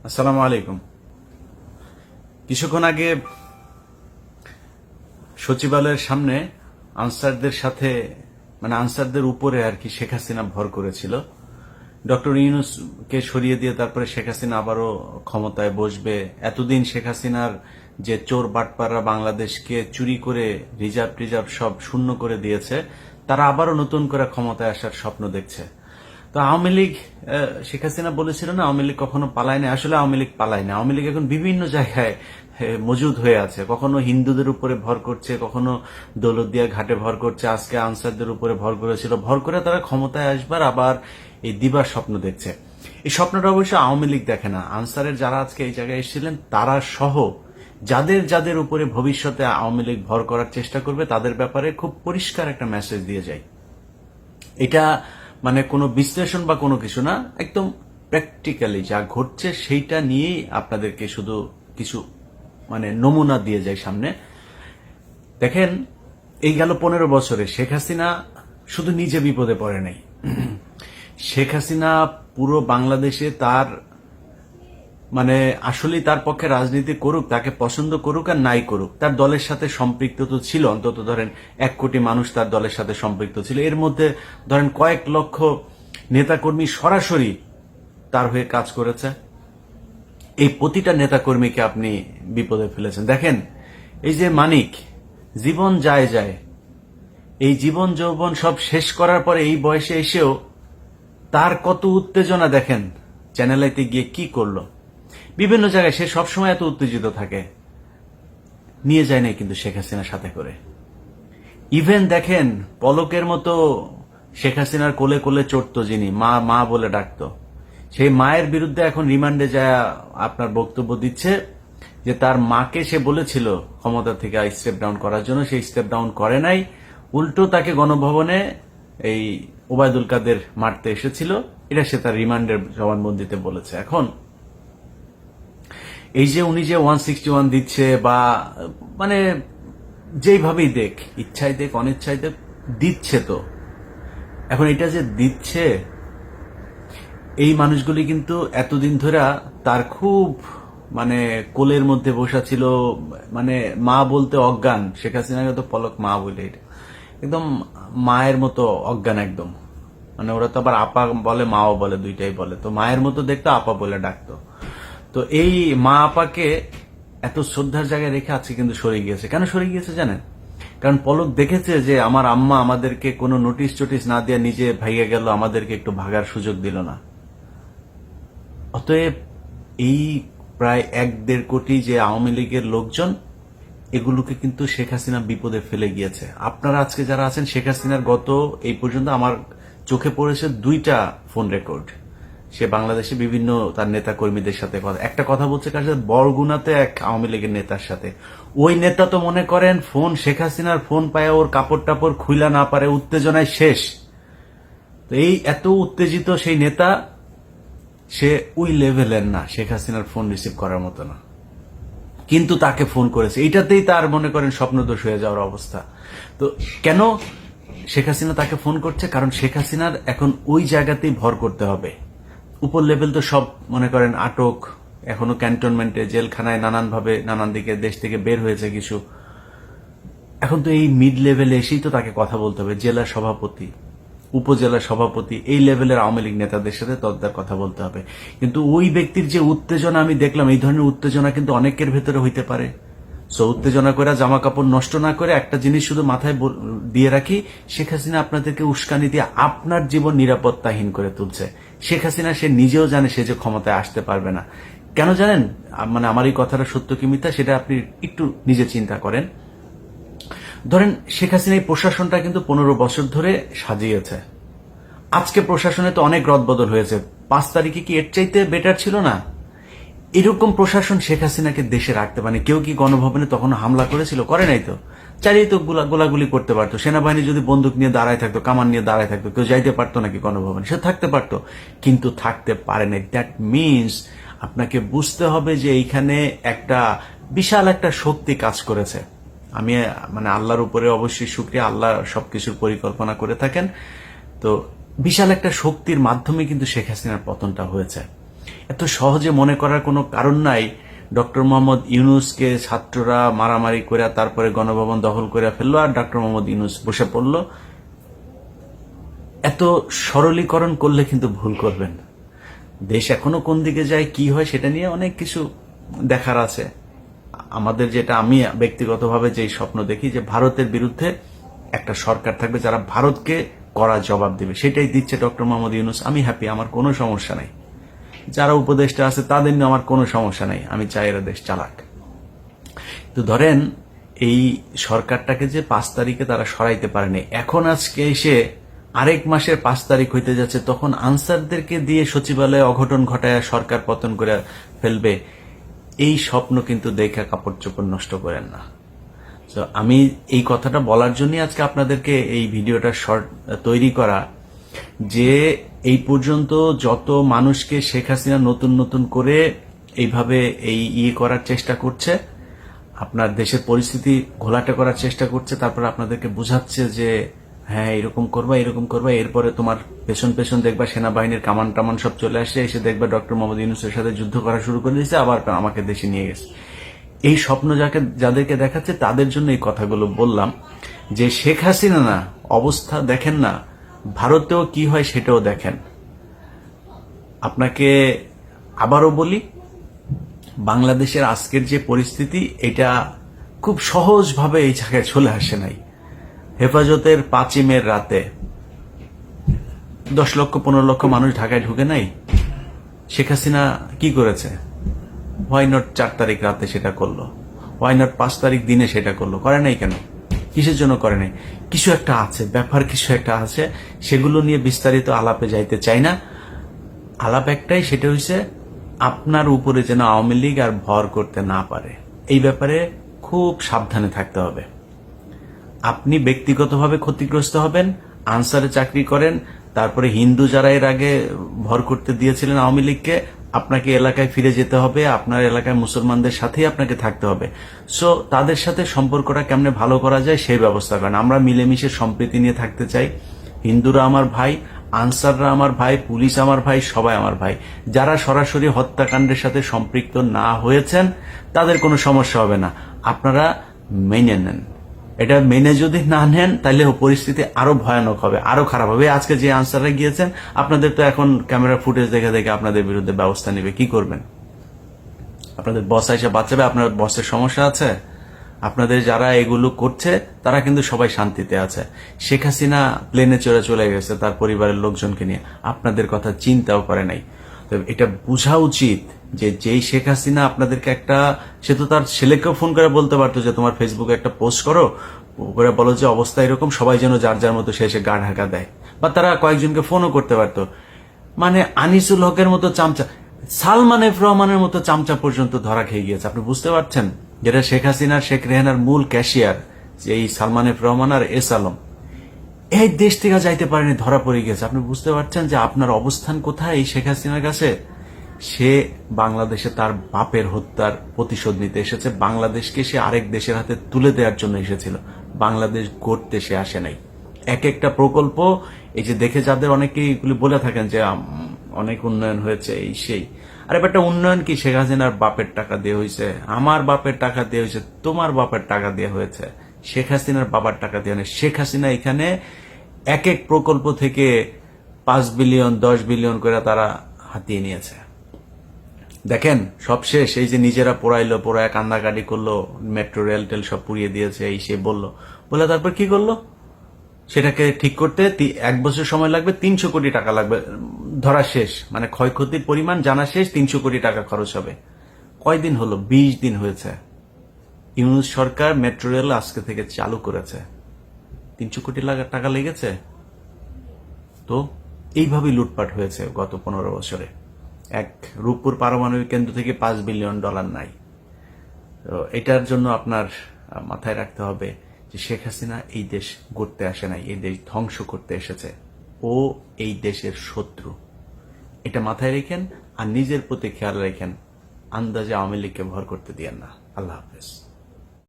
আসসালামু আলাইকুম। কিছুক্ষণ আগে সচিবালয়ের সামনে আনসারদের সাথে আনসারদের উপরে আর কি শেখ হাসিনা ভর করেছিল। ডক্টর ইউনূসকে সরিয়ে দিয়ে তারপরে শেখ হাসিনা আবারও ক্ষমতায় বসবে। এতদিন শেখ হাসিনার যে চোর বাটপাররা বাংলাদেশকে চুরি করে রিজার্ভ সব শূন্য করে দিয়েছে, তারা আবারও নতুন করে ক্ষমতায় আসার স্বপ্ন দেখছে। তো আওয়ামী লীগ, শেখ হাসিনা বলেছিল না আওয়ামী লীগ কখনো পালায় না। আসলে আওয়ামী লীগ পালায় না। আওয়ামী লীগ এখন বিভিন্ন জায়গায় মজুদ হয়ে আছে। কখনো হিন্দুদের উপরে ভর করছে, কখনো দৌলতদিয়া ঘাটে ভর করছে, আজকে আনসারদের উপরে ভর করেছিল। ভর করে তারা ক্ষমতায় আসবার আবার এই দিবার স্বপ্ন দেখছে। এই স্বপ্নটা অবশ্য আওয়ামী লীগ দেখে না। আনসারের যারা আজকে এই জায়গায় এসেছিলেন তারা সহ যাদের যাদের উপরে ভবিষ্যতে আওয়ামী লীগ ভর করার চেষ্টা করবে তাদের ব্যাপারে খুব পরিষ্কার একটা মেসেজ দিয়ে যায়। এটা কোনো বিশ্লেষণ বা কোনো কিছু না, একদম প্র্যাকটিক্যালি যা ঘটছে সেইটা নিয়েই আপনাদেরকে শুধু কিছু নমুনা দিয়ে যায় সামনে। দেখেন, এই গেল 15 বছরে শেখ হাসিনা শুধু নিজে বিপদে পড়ে নাই। শেখ হাসিনা পুরো বাংলাদেশে তার আসলেই তার পক্ষে রাজনীতি করুক, তাকে পছন্দ করুক আর নাই করুক, তার দলের সাথে সম্পৃক্ত তো ছিল। অন্তত ধরেন 1 কোটি মানুষ তার দলের সাথে সম্পৃক্ত ছিল। এর মধ্যে ধরেন কয়েক লক্ষ নেতাকর্মী সরাসরি তার হয়ে কাজ করেছে। এই প্রতিটা নেতাকর্মীকে আপনি বিপদে ফেলেছেন। দেখেন, এই যে মানিক জীবন যায়, এই জীবন যৌবন সব শেষ করার পরে এই বয়সে এসেও তার কত উত্তেজনা দেখেন। চ্যানেলাইতে গিয়ে কি করলো, বিভিন্ন জায়গায় সে সবসময় এত উত্তেজিত থাকে। নিয়ে যায় না কিন্তু শেখ হাসিনার সাথে করে। ইভেন দেখেন, পলকের মতো শেখ হাসিনার কোলে কোলে চড়ত যিনি, মা মা বলে ডাকতো, সেই মায়ের বিরুদ্ধে এখন রিমান্ডে যায় আপনার বক্তব্য দিচ্ছে যে তার মাকে সে বলেছিল ক্ষমতা থেকে স্টেপ ডাউন করার জন্য, সেই স্টেপ ডাউন করে নাই। উল্টো তাকে গণভবনে এই ওবায়দুল কাদের মারতে এসেছিল, এটা সে তার রিমান্ডের জবানবন্দিতে বলেছে। এখন এই যে উনি যে 161 দিচ্ছে বা যেইভাবেই দেখ, ইচ্ছাই দেখ অনিচ্ছাই দেখ, দিচ্ছে তো। এখন এটা যে দিচ্ছে, এই মানুষগুলি কিন্তু এতদিন ধরে তার খুব কোলের মধ্যে বসা ছিল। মা বলতে অজ্ঞান। শেখ হাসিনাকে তো পলক মা বলে, একদম মায়ের মতো অজ্ঞান একদম। ওরা তো আবার আপা বলে মাও বলে, দুইটাই বলে। তো মায়ের মতো দেখতো, আপা বলে ডাকতো। তো এই মা আপাকে এত শ্রদ্ধার জায়গায় রেখে আজকে কিন্তু সরে গিয়েছে। কেন সরে গিয়েছে জানেন? কারণ পলক দেখেছে যে আমার আম্মা আমাদেরকে কোনো নোটিশ টোটিস না দিয়ে নিজে ভাইয়া গেল, আমাদেরকে একটু ভাগার সুযোগ দিল না। অতএব এই প্রায় 1-1.5 কোটি যে আওয়ামী লীগের লোকজন, এগুলোকে কিন্তু শেখ হাসিনা বিপদে ফেলে গিয়েছে। আপনারা আজকে যারা আছেন, শেখ হাসিনার গত এই পর্যন্ত আমার চোখে পড়েছে 2টা ফোন রেকর্ড। সে বাংলাদেশে বিভিন্ন তার নেতা কর্মীদের সাথে একটা কথা বলছে, কার সাথে, বরগুনাতে এক আওয়ামী লীগের নেতার সাথে। ওই নেতা তো মনে করেন ফোন, শেখ হাসিনার ফোন পায় ওর কাপড় টাপড় খুইলা না পারে, উত্তেজনায় শেষ। তো এই এত উত্তেজিত সেই নেতা, সে ওই লেভেলের না, শেখ হাসিনার ফোন রিসিভ করার মতো না, কিন্তু তাকে ফোন করেছে। এইটাতেই তার মনে করেন স্বপ্নদোষ হয়ে যাওয়ার অবস্থা। তো কেন শেখ হাসিনা তাকে ফোন করছে? কারণ শেখ হাসিনার এখন ওই জায়গাতেই ভর করতে হবে। উপর লেভেল তো সব মনে করেন আটক, এখনো ক্যান্টনমেন্টে, জেলখানায়, নানানভাবে নানান দিকে দেশ থেকে বের হয়েছে কিছু। এখন তো এই মিড লেভেলে এসেই তো তাকে কথা বলতে হবে। জেলা সভাপতি, উপজেলা সভাপতি, এই লেভেলের আওয়ামী লীগ নেতাদের সাথে তদ্দার কথা বলতে হবে। কিন্তু ওই ব্যক্তির যে উত্তেজনা আমি দেখলাম, এই ধরনের উত্তেজনা কিন্তু অনেকের ভেতরে হইতে পারে। সো উত্তেজনা করে জামা কাপড় নষ্ট না করে একটা জিনিস শুধু মাথায় দিয়ে রাখি, শেখ হাসিনা আপনাদেরকে উস্কানি দিয়ে আপনার জীবন নিরাপত্তাহীন করে তুলছে। শেখ হাসিনা সে নিজেও জানে সে যে ক্ষমতায় আসতে পারবে না। কেন জানেন? আমার এই কথাটা সত্য কি মিথ্যা সেটা আপনি একটু নিজে চিন্তা করেন। ধরেন শেখ হাসিনা এই প্রশাসনটা কিন্তু 15 বছর ধরে সাজিয়েছে। আজকে প্রশাসনে তো অনেক রদবদল হয়েছে। 5 তারিখে কি এর চাইতে বেটার ছিল না? এরকম প্রশাসন শেখ হাসিনাকে দেশে রাখতে পারে। কেউ কি গণভবনে তখন হামলা করেছিল? করে নাই তো। চালিয়ে তো গোলাগুলি করতে পারতো। সেনাবাহিনী যদি বন্দুক নিয়ে দাঁড়ায় থাকতো, কামান নিয়ে দাঁড়ায় থাকতো, কেউ যাইতে পারতো নাকি গণভবনে? সে থাকতে পারতো, কিন্তু থাকতে পারে নাই। দ্যাট মিনস আপনাকে বুঝতে হবে যে এইখানে একটা বিশাল একটা শক্তি কাজ করেছে। আমি আল্লাহর উপরে অবশ্যই শুকরিয়া, আল্লাহ সবকিছুর পরিকল্পনা করে থাকেন। তো বিশাল একটা শক্তির মাধ্যমে কিন্তু শেখ হাসিনার পতনটা হয়েছে। এত সহজে মনে করার কোনো কারণ নাই ডক্টর মোহাম্মদ ইউনূসকে ছাত্ররা মারামারি করে তারপরে গণভবন দখল করে ফেললো আর ডক্টর মোহাম্মদ ইউনূস বসে পড়লো। এত সরলীকরণ করলে কিন্তু ভুল করবেন। দেশ এখনো কোন দিকে যায়, কি হয়, সেটা নিয়ে অনেক কিছু দেখার আছে। আমাদের যেটা আমি ব্যক্তিগতভাবে যেই স্বপ্ন দেখি যে ভারতের বিরুদ্ধে একটা সরকার থাকবে যারা ভারতকে কড়া জবাব দেবে, সেটাই দিচ্ছে ডক্টর মোহাম্মদ ইউনূস। আমি হ্যাপি, আমার কোনো সমস্যা নাই। যারা উপদেষ্টা আছে তাদের নিয়ে আমার কোনো সমস্যা নাই, আমি চাই এরা দেশ চালাক। তো ধরেন এই সরকারটাকে যে 5 তারিখে তারা সরাইতে পারেনি, এখন আজকে এসে আরেক মাসের 5 তারিখ হইতে যাচ্ছে, তখন আনসারদেরকে দিয়ে সচিবালয়ে অঘটন ঘটায় সরকার পতন করে ফেলবে, এই স্বপ্ন কিন্তু দেখা কাপড় চোপড় নষ্ট করেন না। তো আমি এই কথাটা বলার জন্য আজকে আপনাদেরকে এই ভিডিওটা শর্ট তৈরি করা, যে এই পর্যন্ত যত মানুষকে শেখ হাসিনা নতুন নতুন করে এইভাবে এই করার চেষ্টা করছে, আপনার দেশের পরিস্থিতি ঘোলাটে করার চেষ্টা করছে, তারপর আপনাদেরকে বোঝাচ্ছে যে হ্যাঁ এরকম করবা এরকম করবা, এরপরে তোমার পেছন পেছন দেখবা সেনাবাহিনীর কামান টামান সব চলে আসছে, এসে দেখবা ডক্টর মোহাম্মদ ইউনূসের সাথে যুদ্ধ করা শুরু করে দিয়েছে, আবার আমাকে দেশে নিয়ে গেছে। এই স্বপ্ন যাদেরকে দেখাচ্ছে তাদের জন্য এই কথাগুলো বললাম, যে শেখ হাসিনা না অবস্থা দেখেন না, ভারতেও কি হয় সেটাও দেখেন। আপনাকে আবারও বলি, বাংলাদেশের আজকের যে পরিস্থিতি, এটা খুব সহজভাবে এই জায়গায় চলে আসে নাই। হেফাজতের 5ই মের রাতে 10 লক্ষ 15 লক্ষ মানুষ ঢাকায় ঢুকে নাই। শেখ হাসিনা কি করেছে? হোয়াই নট 4 তারিখ রাতে সেটা করলো, হোয়াই নট 5 তারিখ দিনে সেটা করলো? করে নাই কেন? কিসের জন্য করে নাই? কিছু একটা আছে, ব্যাপার কিছু একটা আছে, সেগুলো নিয়ে বিস্তারিত আলাপে যাইতে চাই না। আলাপ একটাই, সেটা হচ্ছে আপনার উপরে যেন আওয়ামী লীগ আর ভর করতে না পারে, এই ব্যাপারে খুব সাবধানে থাকতে হবে। আপনি ব্যক্তিগতভাবে ক্ষতিগ্রস্ত হবেন, আনসারে চাকরি করেন, তারপরে হিন্দু যারা এর আগে ভর করতে দিয়েছিলেন আওয়ামী লীগকে, আপনাকে এলাকায় ফিরে যেতে হবে, আপনার এলাকায় মুসলমানদের সাথেই আপনাকে থাকতে হবে। সো তাদের সাথে সম্পর্কটা কেমনে ভালো করা যায় সেই ব্যবস্থা করেন। আমরা মিলেমিশে সম্প্রীতি নিয়ে থাকতে চাই। হিন্দুরা আমার ভাই, আনসাররা আমার ভাই, পুলিশ আমার ভাই, সবাই আমার ভাই। যারা সরাসরি হত্যাকাণ্ডের সাথে সম্পৃক্ত না হয়েছেন তাদের কোনো সমস্যা হবে না, আপনারা মেনে নেন। এটা মেনে যদি না নেন তাহলে পরিস্থিতি আরো ভয়ানক হবে, আরো খারাপ হবে। আজকে যে আনসাররা গিয়েছেন, আপনাদের তো এখন ক্যামেরা ফুটেজ দেখে দেখে আপনাদের বিরুদ্ধে ব্যবস্থা নেবে, কি করবেন? আপনাদের বস এসে বাঁচাবে? আপনার বসের সমস্যা আছে? আপনাদের যারা এগুলো করছে তারা কিন্তু সবাই শান্তিতে আছে। শেখ হাসিনা প্লেনে চলে গেছে তার পরিবারের লোকজনকে নিয়ে, আপনাদের কথা চিন্তাও করে নাই। তো এটা বোঝা উচিত যে যেই শেখ হাসিনা আপনাদেরকে সে তো তার ছেলেকেও ফোন করে বলতে পারতো যে তোমার ফেসবুকে একটা পোস্ট করো, করে বলো যে অবস্থা এরকম, সবাই যেন যার যার মতো সে এসে গা ঢাকা দেয়, বা তারা কয়েকজনকে ফোনও করতে পারতো। মানে আনিসুল হকের মতো চামচা, সালমান এফ রহমানের মতো চামচা পর্যন্ত ধরা খেয়ে গিয়েছে। আপনি বুঝতে পারছেন, যেটা শেখ হাসিনার শেখ রেহানার মূল ক্যাশিয়ার, যে এই সালমান এফ রহমান আর এস আলম, এই দেশ থেকে যাইতে পারেনি, ধরা পড়ে গেছে। আপনি বুঝতে পারছেন যে আপনার অবস্থান কোথায় এই শেখ হাসিনার কাছে? সে বাংলাদেশে তার বাপের হত্যার প্রতিশোধ নিতে এসেছে, বাংলাদেশকে সে আরেক দেশের হাতে তুলে দেওয়ার জন্য এসেছিল, বাংলাদেশ গড়তে সে আসে নাই। এক একটা প্রকল্প, এই যে দেখে যাদের অনেকেই এগুলি বলে থাকেন যে অনেক উন্নয়ন হয়েছে এই সেই, আর একটা উন্নয়ন কি শেখ হাসিনার বাপের টাকা দিয়ে হয়েছে, আমার বাপের টাকা দিয়ে হয়েছে, তোমার বাপের টাকা দিয়ে হয়েছে, শেখ হাসিনার বাবার টাকা দিয়ে নেই। শেখ হাসিনা এখানে এক এক প্রকল্প থেকে 5 বিলিয়ন 10 বিলিয়ন করে তারা হাতিয়ে নিয়েছে। দেখেন সব শেষ, এই যে নিজেরা পোড়ায় কান্নাকাটি করলো, মেট্রো রেল টেল সব পুড়িয়ে দিয়েছে, এই সে বলে তারপর কি করলো? সেটাকে ঠিক করতে 1 বছর সময় লাগবে, 300 কোটি টাকা লাগবে, ধরা শেষ। মানে ক্ষয়ক্ষতির পরিমাণ জানা শেষ, 300 কোটি টাকা খরচ হবে। কয়দিন হলো? 20 দিন হয়েছে। ইউনূস সরকার মেট্রো রেল আজকে থেকে চালু করেছে, 300 কোটি টাকা লেগেছে। তো এইভাবেই লুটপাট হয়েছে গত 15 বছরে। এক রূপপুর পারমাণবিক কেন্দ্র থেকে $5 বিলিয়ন নাই। তো এটার জন্য আপনার মাথায় রাখতে হবে যে শেখ হাসিনা এই দেশ গড়তে আসে নাই, এই দেশ ধ্বংস করতে এসেছে। ও এই দেশের শত্রু, এটা মাথায় রেখেন। আর নিজের প্রতি খেয়াল রাখেন, আন্দাজে আওয়ামী লীগকে ভর করতে দিয়েন না। আল্লাহ হাফেজ।